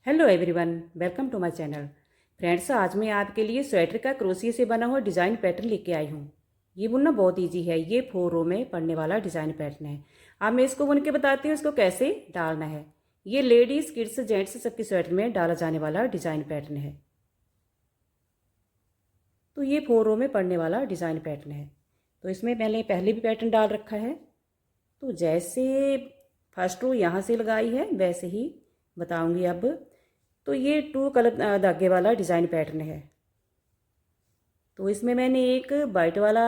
Hello everyone, welcome to my channel. Friends, आज मैं आपके लिए स्वेटर का क्रोशिया से बना हुआ डिज़ाइन पैटर्न लेके आई हूँ। ये बुनना बहुत इजी है। ये 4 रो में पड़ने वाला डिज़ाइन पैटर्न है। अब मैं इसको बुन के बताती हूँ इसको कैसे डालना है। ये लेडीज़, किड्स, जेंट्स सबके स्वेटर में डाला जाने वाला डिज़ाइन पैटर्न है। तो ये 4 रो में पड़ने वाला डिज़ाइन पैटर्न है। तो इसमें मैंने पहले भी पैटर्न डाल रखा है। तो जैसे फर्स्ट रो यहाँ से लगाई है वैसे ही बताऊँगी अब। तो ये 2 कलर धागे वाला डिज़ाइन पैटर्न है। तो इसमें मैंने एक वाइट वाला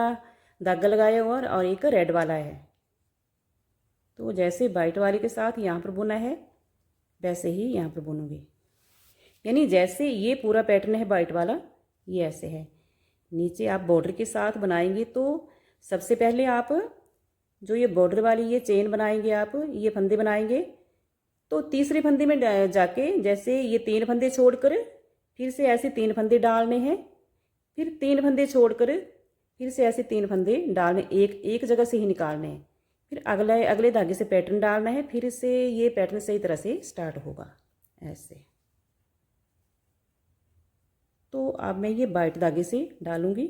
धागा लगाया हुआ और एक रेड वाला है। तो जैसे वाइट वाले के साथ यहाँ पर बुना है वैसे ही यहाँ पर बुनूंगी। यानी जैसे ये पूरा पैटर्न है वाइट वाला, ये ऐसे है। नीचे आप बॉर्डर के साथ बनाएंगे तो सबसे पहले आप जो ये बॉर्डर वाली ये चेन बनाएंगे, आप ये फंदे बनाएंगे। तो तीसरे फंदे में जाके जैसे ये 3 फंदे छोड़कर फिर से ऐसे 3 फंदे डालने हैं, फिर 3 फंदे छोड़कर फिर से ऐसे 3 फंदे डालने, एक जगह से ही निकालने हैं। फिर अगले धागे से पैटर्न डालना है, फिर से ये पैटर्न सही तरह से स्टार्ट होगा ऐसे। तो अब मैं ये वाइट धागे से डालूंगी।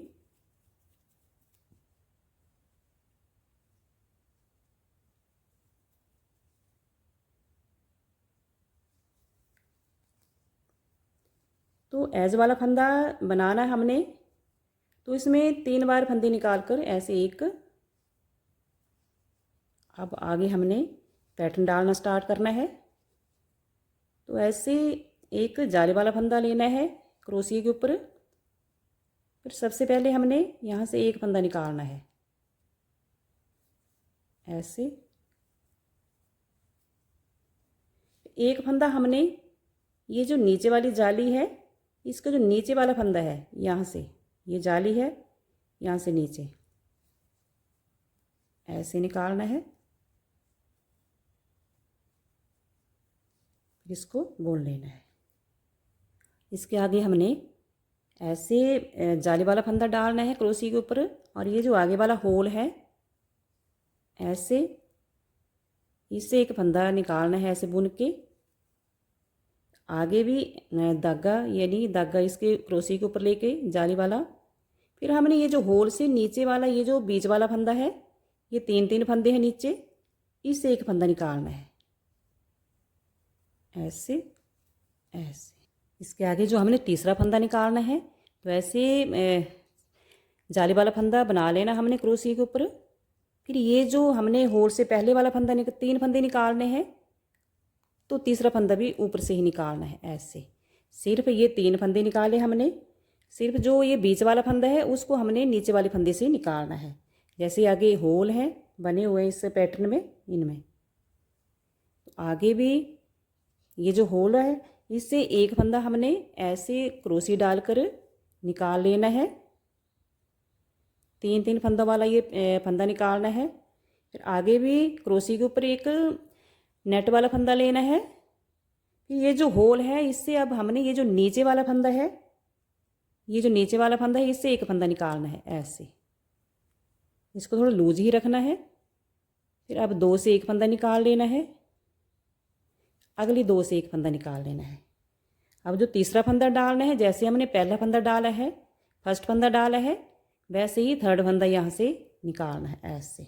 तो एज वाला फंदा बनाना है हमने। तो इसमें 3 बार फंदे निकाल कर ऐसे एक। अब आगे हमने पैटर्न डालना स्टार्ट करना है। तो ऐसे एक जाले वाला फंदा लेना है क्रोशिया के ऊपर। फिर सबसे पहले हमने यहाँ से एक फंदा निकालना है ऐसे। एक फंदा हमने ये जो नीचे वाली जाली है, इसका जो नीचे वाला फंदा है, यहाँ से ये जाली है, यहाँ से नीचे ऐसे निकालना है। फिर इसको बुन लेना है। इसके आगे हमने ऐसे जाली वाला फंदा डालना है क्रोशिया के ऊपर, और ये जो आगे वाला होल है ऐसे, इससे एक फंदा निकालना है ऐसे बुन के। आगे भी धागा, यानी धागा इसके क्रोशिया के ऊपर लेके जाली वाला। फिर हमने ये जो होल से नीचे वाला ये जो बीच वाला फंदा है, ये 3 फंदे हैं नीचे, इससे एक फंदा निकालना है ऐसे ऐसे। इसके आगे जो हमने तीसरा फंदा निकालना है, तो ऐसे जाली वाला फंदा बना लेना हमने क्रोशिया के ऊपर। फिर ये जो हमने होल से पहले वाला फंदा 3 फंदे निकालने हैं, तो तीसरा फंदा भी ऊपर से ही निकालना है ऐसे। सिर्फ ये 3 फंदे निकाले हमने। सिर्फ जो ये बीच वाला फंदा है उसको हमने नीचे वाले फंदे से निकालना है। जैसे आगे होल हैं बने हुए इस पैटर्न में, इनमें तो आगे भी ये जो होल है इससे एक फंदा हमने ऐसे क्रोशिया डालकर निकाल लेना है। 3 फंदों वाला ये फंदा निकालना है। फिर आगे भी क्रोशिया के ऊपर एक नेट वाला फंदा लेना है। फिर ये जो होल है इससे अब हमने ये जो नीचे वाला फंदा है, ये जो नीचे वाला फंदा है, इससे एक फंदा निकालना है ऐसे। इसको थोड़ा लूज ही रखना है। फिर अब 2 से एक फंदा निकाल लेना है, अगली 2 से एक फंदा निकाल लेना है। अब जो तीसरा फंदा डालना है, जैसे हमने पहला फंदा डाला है, फर्स्ट फंदा डाला है, वैसे ही थर्ड फंदा यहाँ से निकालना है ऐसे।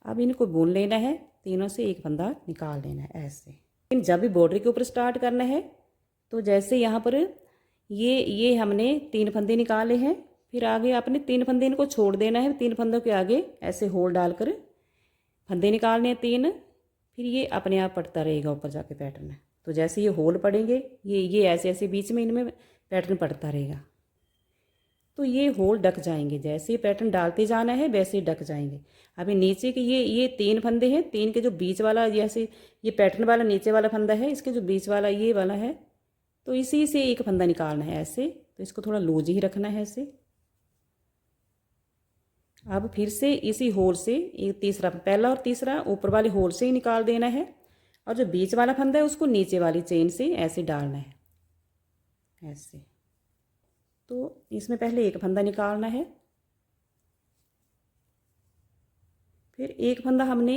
अब इनको बुन लेना है, तीनों से एक फंदा निकाल लेना है ऐसे। लेकिन जब भी बॉर्डर के ऊपर स्टार्ट करना है, तो जैसे यहाँ पर ये हमने 3 फंदे निकाले हैं, फिर आगे आपने 3 फंदे इनको छोड़ देना है। 3 फंदों के आगे ऐसे होल डालकर फंदे निकालने हैं 3। फिर ये अपने आप पड़ता रहेगा ऊपर जाके पैटर्न। तो जैसे ये होल पड़ेंगे, ये ऐसे ऐसे बीच में इनमें पैटर्न पड़ता रहेगा। तो ये होल ढक जाएंगे, जैसे पैटर्न डालते जाना है वैसे ही ढक जाएंगे। अभी नीचे के ये 3 फंदे हैं, 3 के जो बीच वाला, जैसे ये पैटर्न वाला नीचे वाला फंदा है, इसके जो बीच वाला ये वाला है, तो इसी से एक फंदा निकालना है ऐसे। तो इसको थोड़ा लूज ही रखना है ऐसे। अब फिर से इसी होल से एक तीसरा, पहला और तीसरा ऊपर वाले होल से ही निकाल देना है, और जो बीच वाला फंदा है उसको नीचे वाली चेन से ऐसे डालना है ऐसे। तो इसमें पहले एक फंदा निकालना है, फिर एक फंदा हमने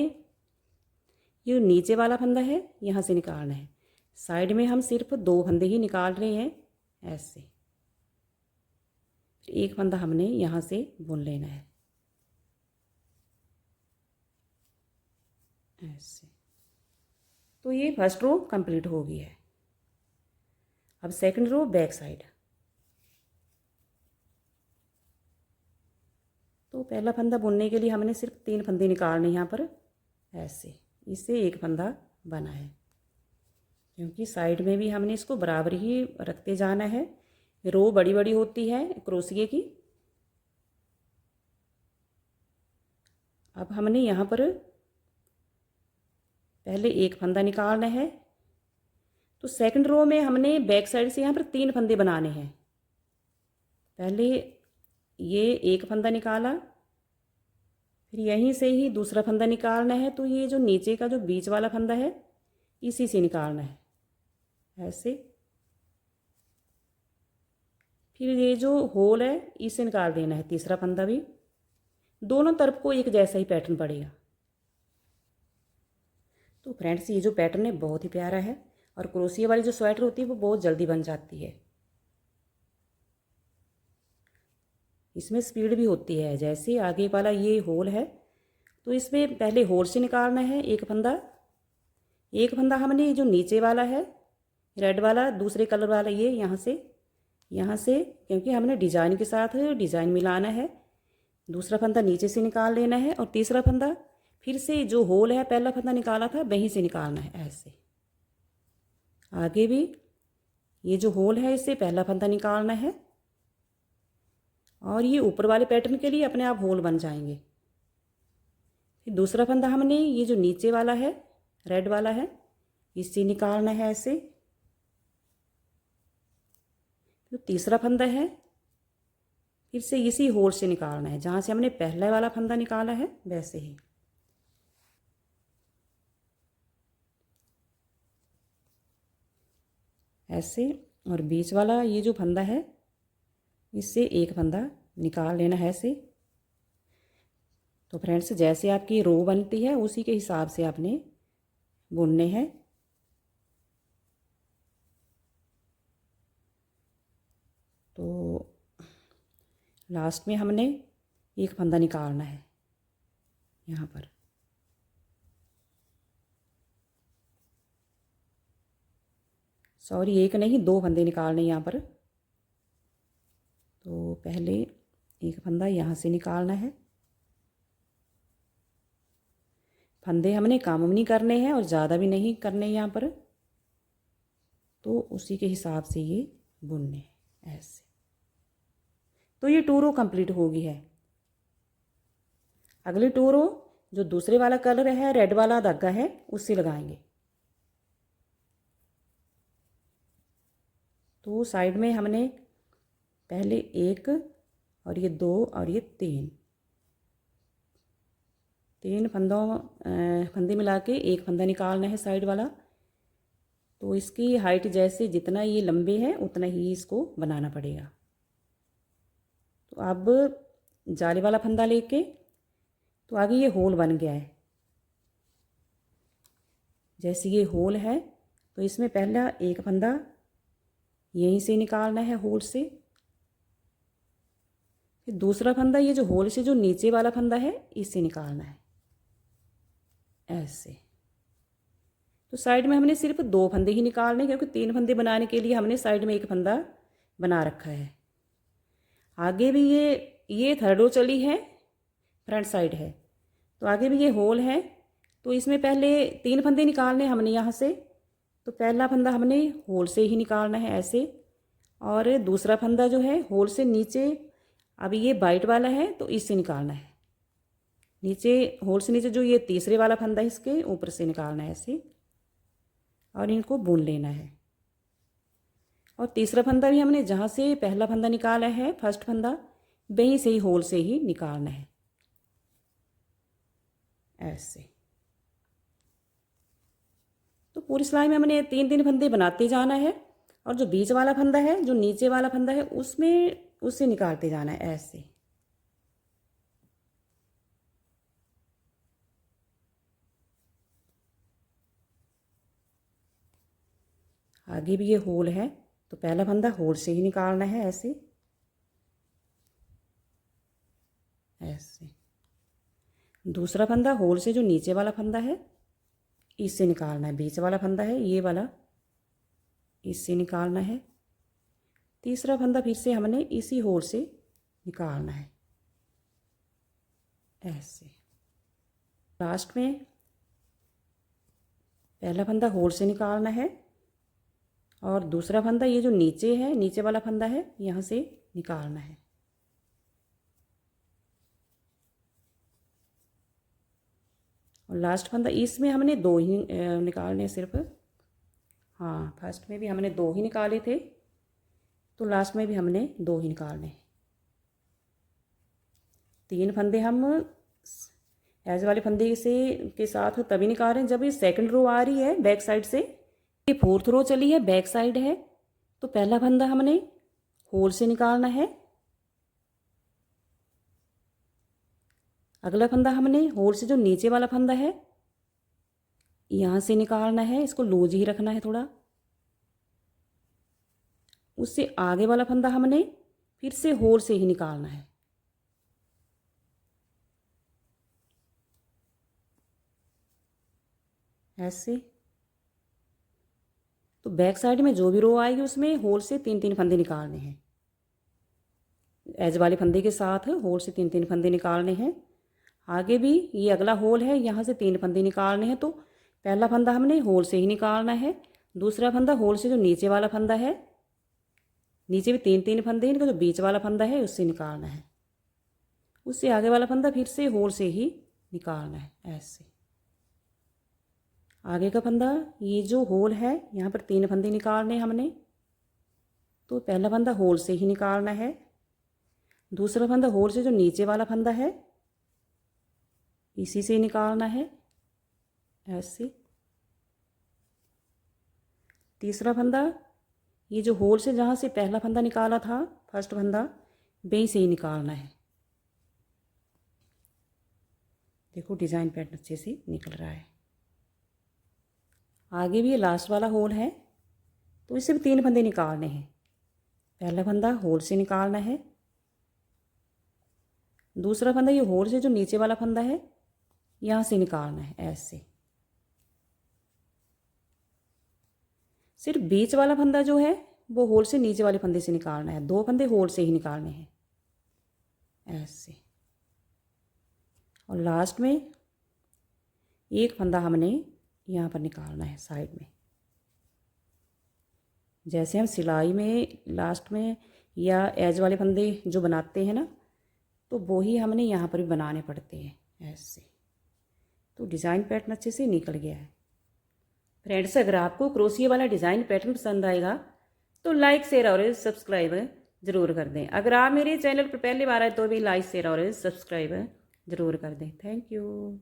ये नीचे वाला फंदा है यहाँ से निकालना है। साइड में हम सिर्फ 2 फंदे ही निकाल रहे हैं ऐसे। फिर एक फंदा हमने यहाँ से बुन लेना है ऐसे। तो ये फर्स्ट रो कंप्लीट हो गई है। अब सेकंड रो बैक साइड। तो पहला फंदा बुनने के लिए हमने सिर्फ 3 फंदे निकालने यहाँ पर ऐसे। इससे एक फंदा बना है, क्योंकि साइड में भी हमने इसको बराबर ही रखते जाना है। रो बड़ी बड़ी होती है क्रोशिये की। अब हमने यहाँ पर पहले एक फंदा निकालना है। तो सेकंड रो में हमने बैक साइड से यहाँ पर 3 फंदे बनाने हैं। पहले ये एक फंदा निकाला, फिर यहीं से ही दूसरा फंदा निकालना है। तो ये जो नीचे का जो बीच वाला फंदा है इसी से निकालना है ऐसे। फिर ये जो होल है इसे निकाल देना है, तीसरा फंदा भी। दोनों तरफ को एक जैसा ही पैटर्न पड़ेगा। तो फ्रेंड्स, ये जो पैटर्न है बहुत ही प्यारा है, और क्रोशिया वाली जो स्वेटर होती है वो बहुत जल्दी बन जाती है। इसमें स्पीड भी होती है। जैसे आगे वाला ये होल है, तो इसमें पहले होल से निकालना है एक फंदा। एक फंदा हमने जो नीचे वाला है रेड वाला, दूसरे कलर वाला, ये यहाँ से क्योंकि हमने डिजाइन के साथ डिजाइन मिलाना है। दूसरा फंदा नीचे से निकाल लेना है, और तीसरा फंदा फिर से जो होल है पहला फंदा निकाला था वहीं से निकालना है ऐसे। आगे भी ये जो होल है इससे पहला फंदा निकालना है, और ये ऊपर वाले पैटर्न के लिए अपने आप होल बन जाएंगे। फिर दूसरा फंदा हमने ये जो नीचे वाला है रेड वाला है इससे निकालना है ऐसे। तो तीसरा फंदा है फिर से इसी होल से निकालना है, जहाँ से हमने पहला वाला फंदा निकाला है वैसे ही। ऐसे, और बीच वाला ये जो फंदा है इससे एक फंदा निकाल लेना है ऐसे। तो फ्रेंड्स, जैसे आपकी रो बनती है उसी के हिसाब से आपने बुनने हैं। तो लास्ट में हमने एक फंदा निकालना है यहाँ पर। सॉरी, एक नहीं 2 फंदे निकालने यहाँ पर। तो पहले एक फंदा यहाँ से निकालना है। फंदे हमने कम नहीं करने हैं और ज़्यादा भी नहीं करने यहाँ पर, तो उसी के हिसाब से ये बुनने हैं ऐसे। तो ये 2 रो कंप्लीट हो गई है। अगली 2 रो जो दूसरे वाला कलर है रेड वाला धागा है उससे लगाएंगे। तो साइड में हमने पहले 1 और ये 2 और ये 3 फंदे मिला के एक फंदा निकालना है साइड वाला। तो इसकी हाइट जैसे जितना ये लंबे है उतना ही इसको बनाना पड़ेगा। तो अब जाली वाला फंदा लेके, तो आगे ये होल बन गया है। जैसे ये होल है तो इसमें पहला एक फंदा यहीं से निकालना है होल से। फिर दूसरा फंदा ये जो होल से जो नीचे वाला फंदा है इससे निकालना है ऐसे। तो साइड में हमने सिर्फ 2 फंदे ही निकालने, क्योंकि 3 फंदे बनाने के लिए हमने साइड में एक फंदा बना रखा है। आगे भी ये थर्ड रो चली है, फ्रंट साइड है। तो आगे भी ये होल है, तो इसमें पहले 3 फंदे निकालने हमने यहाँ से। तो पहला फंदा हमने होल से ही निकालना है ऐसे, और दूसरा फंदा जो है होल से नीचे, अभी ये वाइट वाला है तो इससे निकालना है नीचे। होल से नीचे जो ये तीसरे वाला फंदा है इसके ऊपर से निकालना है ऐसे, और इनको बुन लेना है। और तीसरा फंदा भी हमने जहाँ से पहला फंदा निकाला है फर्स्ट फंदा, वहीं से ही होल से ही निकालना है ऐसे। तो पूरी सिलाई में हमने 3 फंदे बनाते जाना है, और जो बीच वाला फंदा है जो नीचे वाला फंदा है उससे निकालते जाना है ऐसे। आगे भी ये होल है, तो पहला फंदा होल से ही निकालना है, ऐसे ऐसे। दूसरा फंदा होल से जो नीचे वाला फंदा है इससे निकालना है, बीच वाला फंदा है ये वाला, इससे निकालना है। तीसरा फंदा फिर से हमने इसी होल से निकालना है, ऐसे। लास्ट में पहला फंदा होल से निकालना है और दूसरा फंदा ये जो नीचे है, नीचे वाला फंदा है, यहाँ से निकालना है। और लास्ट फंदा, इसमें हमने 2 ही निकालने सिर्फ। हाँ, फर्स्ट में भी हमने 2 ही निकाले थे, तो लास्ट में भी हमने 2 ही निकालने हैं। 3 फंदे हम एज वाले फंदे से के साथ तभी निकाल रहे हैं जब ये सेकंड रो आ रही है बैक साइड से। ये 4th रो चली है, बैक साइड है, तो पहला फंदा हमने होल से निकालना है। अगला फंदा हमने होल से जो नीचे वाला फंदा है यहाँ से निकालना है, इसको लूज ही रखना है थोड़ा। उससे आगे वाला फंदा हमने फिर से होल से ही निकालना है, ऐसे। तो बैक साइड में जो भी रो आएगी उसमें होल से 3-3 फंदे निकालने हैं। एज वाले फंदे के साथ होल से 3-3 फंदे निकालने हैं। आगे भी ये अगला होल है, यहाँ से 3 फंदे निकालने हैं, तो पहला फंदा हमने होल से ही निकालना है। दूसरा फंदा होल से जो नीचे वाला फंदा है, नीचे भी 3-3 फंदे, इनका जो बीच वाला फंदा है उससे निकालना है। उससे आगे वाला फंदा फिर से होल से ही निकालना है, ऐसे। आगे का फंदा, ये जो होल है यहाँ पर 3 फंदे निकालने हमने, तो पहला फंदा होल से ही निकालना है। दूसरा फंदा होल से जो नीचे वाला फंदा है इसी से निकालना है, ऐसे। तीसरा फंदा, ये जो होल से जहाँ से पहला फंदा निकाला था, फर्स्ट फंदा, वहीं से ही निकालना है। देखो डिज़ाइन पैटर्न अच्छे से निकल रहा है। आगे भी ये लास्ट वाला होल है, तो इससे भी 3 फंदे निकालने हैं। पहला फंदा होल से निकालना है। दूसरा फंदा ये होल से जो नीचे वाला फंदा है यहाँ से निकालना है, ऐसे। सिर्फ बीच वाला फंदा जो है वो होल से नीचे वाले फंदे से निकालना है। 2 फंदे होल से ही निकालने हैं, ऐसे। और लास्ट में एक फंदा हमने यहाँ पर निकालना है साइड में। जैसे हम सिलाई में लास्ट में या एज वाले फंदे जो बनाते हैं ना, तो वो ही हमने यहाँ पर भी बनाने पड़ते हैं, ऐसे। तो डिज़ाइन पैटर्न अच्छे से निकल गया है। फ्रेंड्स, अगर आपको क्रोशिया वाला डिज़ाइन पैटर्न पसंद आएगा तो लाइक शेयर और सब्सक्राइब ज़रूर कर दें। अगर आप मेरे चैनल पर पहली बार आए तो भी लाइक शेयर और सब्सक्राइब ज़रूर कर दें। Thank you.